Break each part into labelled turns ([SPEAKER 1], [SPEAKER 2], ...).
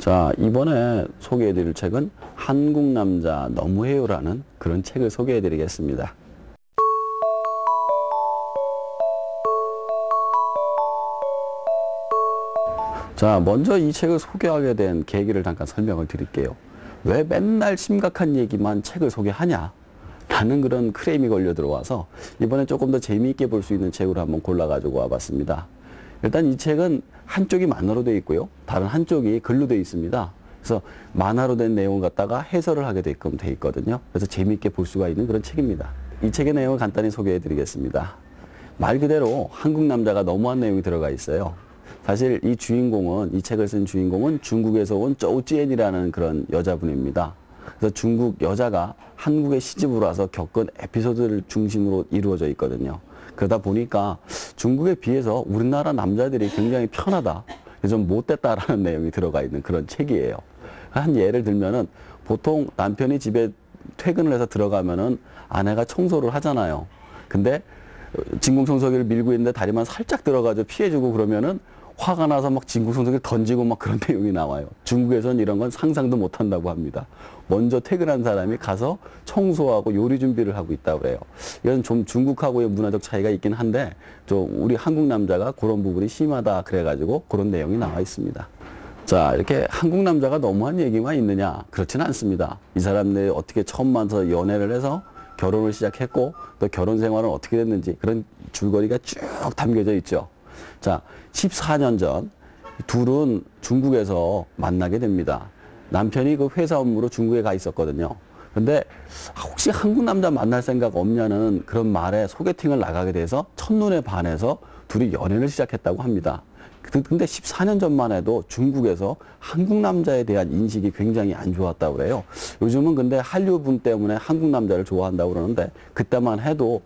[SPEAKER 1] 자, 이번에 소개해드릴 책은 한국남자 너무해요라는 그런 책을 소개해드리겠습니다. 자, 먼저 이 책을 소개하게 된 계기를 잠깐 설명을 드릴게요. 왜 맨날 심각한 얘기만 책을 소개하냐? 라는 그런 크레임이 걸려 들어와서 이번에 조금 더 재미있게 볼 수 있는 책으로 한번 골라가지고 와봤습니다. 일단 이 책은 한쪽이 만화로 되어 있고요. 다른 한쪽이 글로 되어 있습니다. 그래서 만화로 된 내용을 갖다가 해설을 하게 되게끔 되어 있거든요. 그래서 재미있게 볼 수가 있는 그런 책입니다. 이 책의 내용을 간단히 소개해 드리겠습니다. 말 그대로 한국 남자가 너무한 내용이 들어가 있어요. 사실 이 주인공은, 이 책을 쓴 주인공은 중국에서 온 쪼우찌엔이라는 그런 여자분입니다. 그래서 중국 여자가 한국에 시집을 와서 겪은 에피소드를 중심으로 이루어져 있거든요. 그러다 보니까 중국에 비해서 우리나라 남자들이 굉장히 편하다, 좀 못됐다라는 내용이 들어가 있는 그런 책이에요. 한 예를 들면은 보통 남편이 집에 퇴근을 해서 들어가면은 아내가 청소를 하잖아요. 근데 진공청소기를 밀고 있는데 다리만 살짝 들어가서 피해주고 그러면은 화가 나서 막 진공청소기를 던지고 막 그런 내용이 나와요. 중국에서는 이런 건 상상도 못 한다고 합니다. 먼저 퇴근한 사람이 가서 청소하고 요리 준비를 하고 있다고 그래요. 이건 좀 중국하고의 문화적 차이가 있긴 한데 좀 우리 한국 남자가 그런 부분이 심하다 그래가지고 그런 내용이 나와 있습니다. 자, 이렇게 한국 남자가 너무한 얘기만 있느냐? 그렇지는 않습니다. 이 사람들이 어떻게 처음 만나서 연애를 해서 결혼을 시작했고 또 결혼 생활은 어떻게 됐는지 그런 줄거리가 쭉 담겨져 있죠. 자, 14년 전 둘은 중국에서 만나게 됩니다. 남편이 그 회사 업무로 중국에 가 있었거든요. 근데 혹시 한국 남자 만날 생각 없냐는 그런 말에 소개팅을 나가게 돼서 첫눈에 반해서 둘이 연애를 시작했다고 합니다. 근데 14년 전만 해도 중국에서 한국 남자에 대한 인식이 굉장히 안 좋았다고 그래요. 요즘은 근데 한류분 때문에 한국 남자를 좋아한다고 그러는데 그때만 해도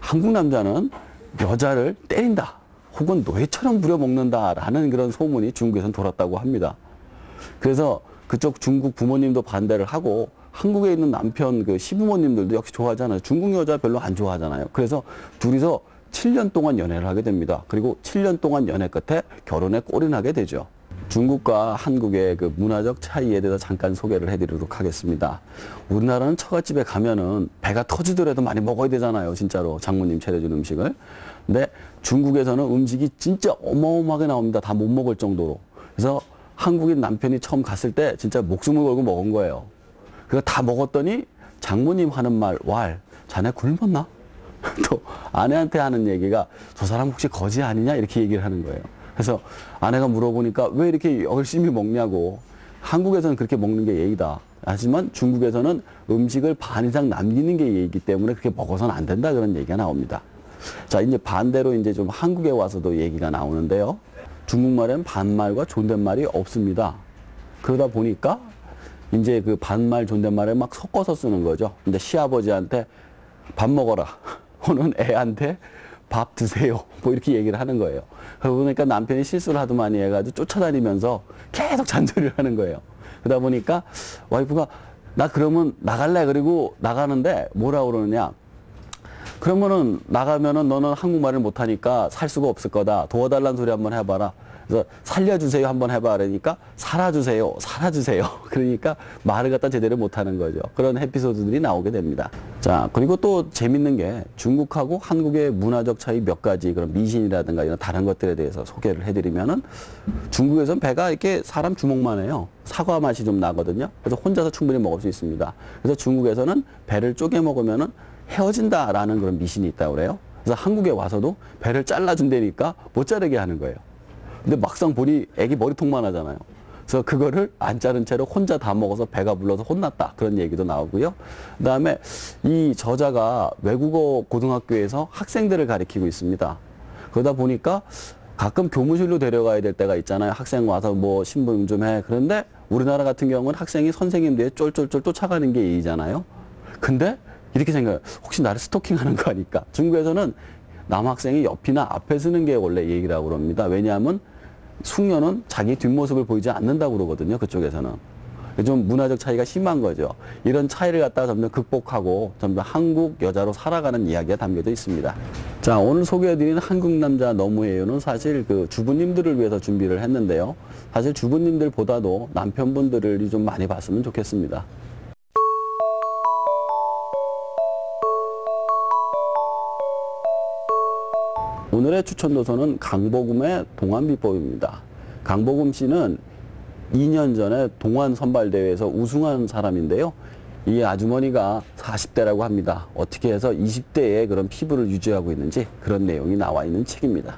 [SPEAKER 1] 한국 남자는 여자를 때린다, 혹은 노예처럼 부려먹는다라는 그런 소문이 중국에선 돌았다고 합니다. 그래서 그쪽 중국 부모님도 반대를 하고 한국에 있는 남편 그 시부모님들도 역시 좋아하잖아요. 중국 여자 별로 안 좋아하잖아요. 그래서 둘이서 7년 동안 연애를 하게 됩니다. 그리고 7년 동안 연애 끝에 결혼에 골인하게 되죠. 중국과 한국의 그 문화적 차이에 대해서 잠깐 소개를 해드리도록 하겠습니다. 우리나라는 처갓집에 가면은 배가 터지더라도 많이 먹어야 되잖아요. 진짜로 장모님 차려준 음식을. 근데 중국에서는 음식이 진짜 어마어마하게 나옵니다. 다 못 먹을 정도로. 그래서 한국인 남편이 처음 갔을 때 진짜 목숨을 걸고 먹은 거예요. 그거 다 먹었더니 장모님 하는 말, 왈, 자네 굶었나? 또 아내한테 하는 얘기가 저 사람 혹시 거지 아니냐? 이렇게 얘기를 하는 거예요. 그래서 아내가 물어보니까 왜 이렇게 열심히 먹냐고. 한국에서는 그렇게 먹는 게 예의다. 하지만 중국에서는 음식을 반 이상 남기는 게 예의이기 때문에 그렇게 먹어서는 안 된다, 그런 얘기가 나옵니다. 자, 이제 반대로 이제 좀 한국에 와서도 얘기가 나오는데요. 중국말에는 반말과 존댓말이 없습니다. 그러다 보니까 이제 그 반말, 존댓말을 막 섞어서 쓰는 거죠. 근데 시아버지한테 밥 먹어라. 혹은 애한테 밥 드세요. 뭐 이렇게 얘기를 하는 거예요. 그러니까 남편이 실수를 하도 많이 해가지고 쫓아다니면서 계속 잔소리를 하는 거예요. 그러다 보니까 와이프가 나 그러면 나갈래. 그리고 나가는데 뭐라고 그러느냐. 그러면은 나가면은 너는 한국말을 못하니까 살 수가 없을 거다. 도와달라는 소리 한번 해봐라. 그래서 살려주세요 한번 해봐. 그러니까 살아주세요. 살아주세요. 그러니까 말을 갖다 제대로 못하는 거죠. 그런 에피소드들이 나오게 됩니다. 자, 그리고 또 재밌는 게 중국하고 한국의 문화적 차이 몇 가지 그런 미신이라든가 이런 다른 것들에 대해서 소개를 해드리면은 중국에서는 배가 이렇게 사람 주먹만 해요. 사과 맛이 좀 나거든요. 그래서 혼자서 충분히 먹을 수 있습니다. 그래서 중국에서는 배를 쪼개 먹으면은 헤어진다라는 그런 미신이 있다고 그래요. 그래서 한국에 와서도 배를 잘라준다니까 못 자르게 하는 거예요. 근데 막상 보니 애기 머리통만 하잖아요. 그래서 그거를 안 자른 채로 혼자 다 먹어서 배가 불러서 혼났다, 그런 얘기도 나오고요. 그다음에 이 저자가 외국어 고등학교에서 학생들을 가르치고 있습니다. 그러다 보니까 가끔 교무실로 데려가야 될 때가 있잖아요. 학생 와서 뭐 신분 좀 해. 그런데 우리나라 같은 경우는 학생이 선생님 뒤에 쫄쫄쫄 쫓아가는 게 예의잖아요. 근데 이렇게 생각해요. 혹시 나를 스토킹하는 거 아닐까? 중국에서는 남학생이 옆이나 앞에 서는 게 원래 예의라고 그럽니다. 왜냐하면 숙녀는 자기 뒷모습을 보이지 않는다고 그러거든요. 그쪽에서는. 좀 문화적 차이가 심한 거죠. 이런 차이를 갖다가 점점 극복하고 점점 한국 여자로 살아가는 이야기가 담겨져 있습니다. 자, 오늘 소개해드린 한국 남자 너무해요는 사실 그 주부님들을 위해서 준비를 했는데요. 사실 주부님들보다도 남편분들을 좀 많이 봤으면 좋겠습니다. 오늘의 추천 도서는 강보금의 동안비법입니다. 강보금 씨는 2년 전에 동안 선발대회에서 우승한 사람인데요. 이 아주머니가 40대라고 합니다. 어떻게 해서 20대에 그런 피부를 유지하고 있는지 그런 내용이 나와 있는 책입니다.